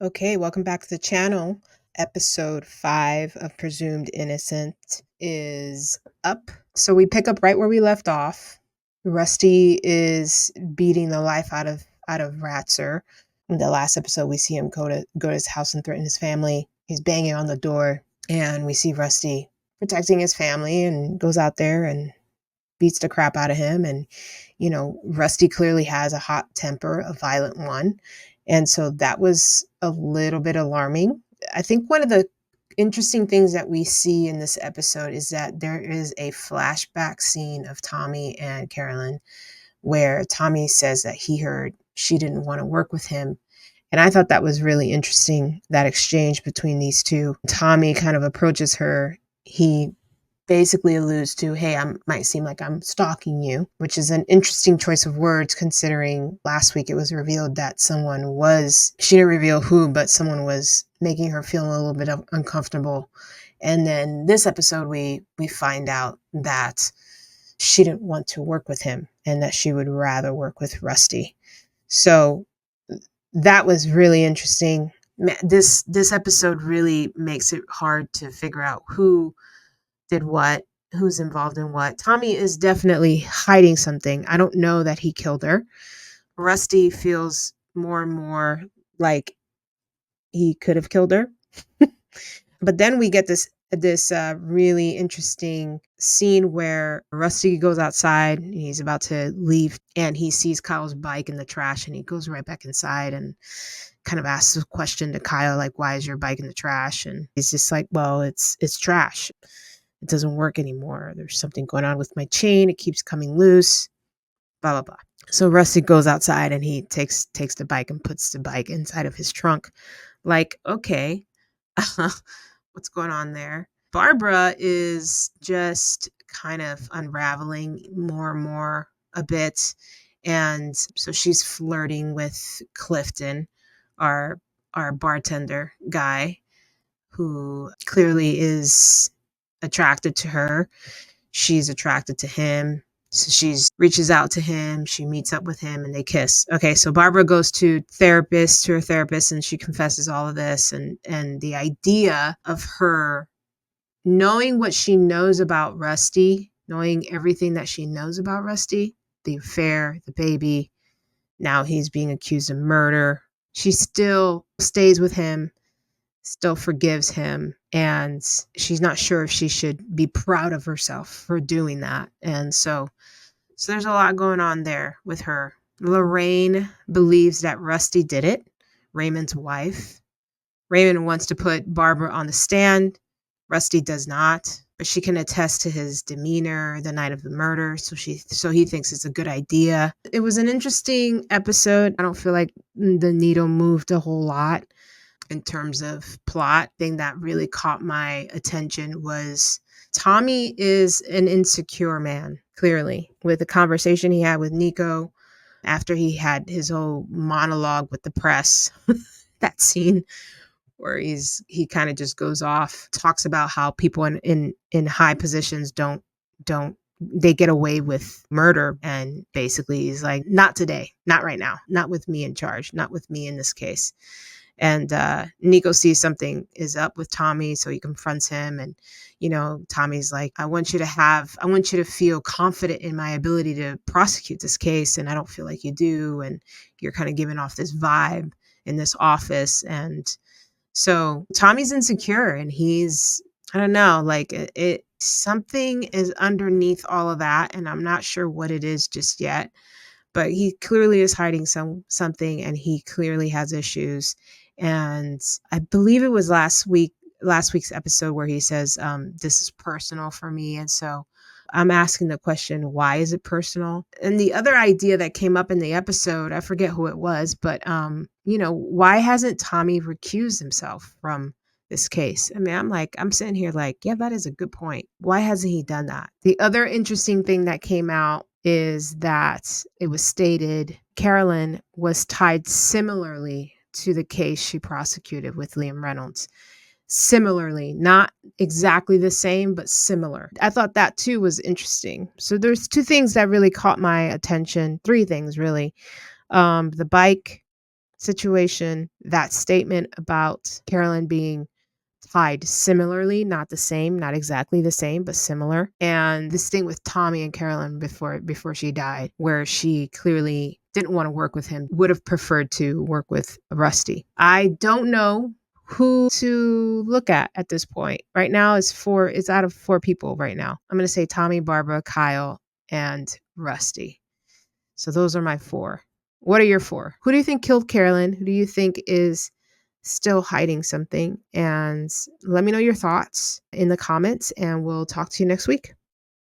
Okay, welcome back to the channel. Episode 5 of Presumed Innocent is up. So we pick up right where we left off. Rusty is beating the life out of Ratzer. In the last episode, we see him go to his house and threaten his family. He's banging on the door, and we see Rusty protecting his family and goes out there and beats the crap out of him. And, Rusty clearly has a hot temper, a violent one. And so that was a little bit alarming. I think one of the interesting things that we see in this episode is that there is a flashback scene of Tommy and Carolyn where Tommy says that he heard she didn't want to work with him. And I thought that was really interesting, that exchange between these two. Tommy kind of approaches her. He basically alludes to, hey, I might seem like I'm stalking you, which is an interesting choice of words considering last week it was revealed that she didn't reveal who, but someone was making her feel a little bit uncomfortable. And then this episode, we find out that she didn't want to work with him and that she would rather work with Rusty. So that was really interesting. This episode really makes it hard to figure out who did what, who's involved in what. Tommy is definitely hiding something. I don't know that he killed her. Rusty feels more and more like he could have killed her. But then we get this really interesting scene where Rusty goes outside and he's about to leave and he sees Kyle's bike in the trash and he goes right back inside and kind of asks a question to Kyle, like, why is your bike in the trash? And he's just like, well, it's trash. It doesn't work anymore. There's something going on with my chain. It keeps coming loose, blah, blah, blah. So Rusty goes outside and he takes the bike and puts the bike inside of his trunk. Like, okay, what's going on there? Barbara is just kind of unraveling more and more a bit. And so she's flirting with Clifton, our bartender guy, who clearly is attracted to her. She's attracted to him. So she reaches out to him. She meets up with him and they kiss. Okay, so Barbara goes to her therapist, and she confesses all of this. And the idea of her knowing what she knows about Rusty, knowing everything that she knows about Rusty, the affair, the baby, now he's being accused of murder. She still stays with him, still forgives him, and she's not sure if she should be proud of herself for doing that. And so there's a lot going on there with her. Lorraine believes that Rusty did it, Raymond's wife. Raymond wants to put Barbara on the stand. Rusty does not, but she can attest to his demeanor the night of the murder, so he thinks it's a good idea. It was an interesting episode. I don't feel like the needle moved a whole lot in terms of plot. Thing that really caught my attention was Tommy is an insecure man, clearly, with the conversation he had with Nico after he had his whole monologue with the press. That scene where he kind of just goes off, talks about how people in high positions don't they get away with murder, and basically he's like, not today, not right now, not with me in charge, not with me in this case. And Nico sees something is up with Tommy, so he confronts him. And, Tommy's like, I want you to feel confident in my ability to prosecute this case. And I don't feel like you do. And you're kind of giving off this vibe in this office. And so Tommy's insecure and I don't know, like something is underneath all of that. And I'm not sure what it is just yet, but he clearly is hiding something, and he clearly has issues. And I believe it was last week's episode where he says, this is personal for me. And so I'm asking the question, why is it personal? And the other idea that came up in the episode, I forget who it was, but, why hasn't Tommy recused himself from this case? I mean, I'm sitting here like, yeah, that is a good point. Why hasn't he done that? The other interesting thing that came out is that it was stated Carolyn was tied similarly to the case she prosecuted with Liam Reynolds. Similarly, not exactly the same, but similar. I thought that too was interesting. So there's two things that really caught my attention. Three things really. The bike, situation, that statement about Carolyn being tied similarly, not the same, not exactly the same, but similar. And this thing with Tommy and Carolyn before she died, where she clearly didn't want to work with him, would have preferred to work with Rusty. I don't know who to look at this point. Right now it's out of 4 people right now. I'm going to say Tommy, Barbara, Kyle, and Rusty. So those are my 4. What are your 4? Who do you think killed Carolyn? Who do you think is still hiding something? And let me know your thoughts in the comments, and we'll talk to you next week.